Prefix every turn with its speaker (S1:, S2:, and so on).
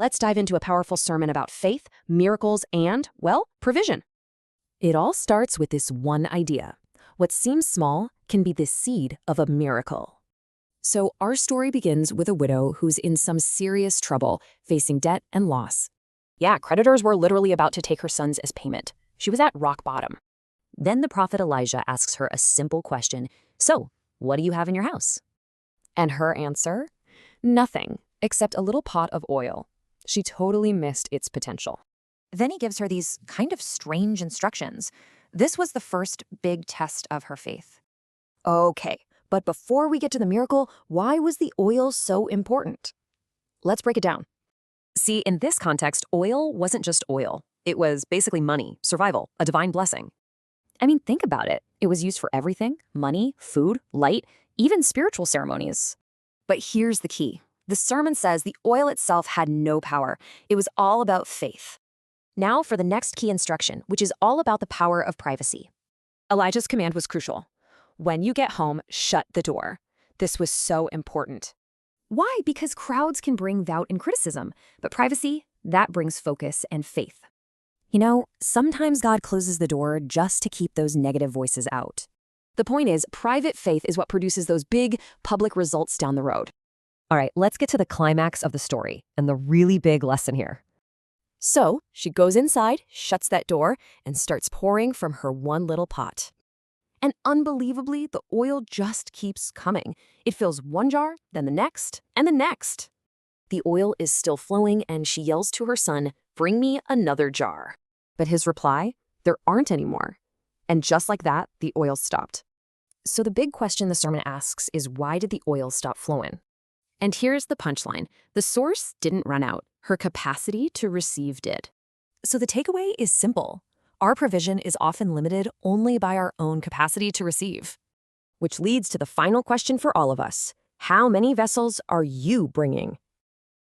S1: let's dive into a powerful sermon about faith, miracles, and, well, provision. It all starts with this one idea. What seems small can be the seed of a miracle. So our story begins with a widow who's in some serious trouble, facing debt and loss. Yeah, creditors were literally about to take her sons as payment. She was at rock bottom. Then the prophet Elijah asks her a simple question. So, what do you have in your house? And her answer? Nothing, except a little pot of oil. She totally missed its potential. Then he gives her these kind of strange instructions. This was the first big test of her faith. Okay, but before we get to the miracle, why was the oil so important? Let's break it down. See, in this context, oil wasn't just oil. It was basically money, survival, a divine blessing. I mean, think about it. It was used for everything: money, food, light, even spiritual ceremonies. But here's the key. The sermon says the oil itself had no power. It was all about faith. Now for the next key instruction, which is all about the power of privacy. Elijah's command was crucial. When you get home, shut the door. This was so important. Why? Because crowds can bring doubt and criticism, but privacy, that brings focus and faith. You know, sometimes God closes the door just to keep those negative voices out. The point is, private faith is what produces those big, public results down the road. All right, let's get to the climax of the story and the really big lesson here. So, she goes inside, shuts that door, and starts pouring from her one little pot. And unbelievably, the oil just keeps coming. It fills one jar, then the next, and the next. The oil is still flowing, and she yells to her son, "Bring me another jar." But his reply, "There aren't any more." And just like that, the oil stopped. So the big question the sermon asks is, why did the oil stop flowing? And here's the punchline. The source didn't run out. Her capacity to receive did. So the takeaway is simple. Our provision is often limited only by our own capacity to receive. Which leads to the final question for all of us. How many vessels are you bringing?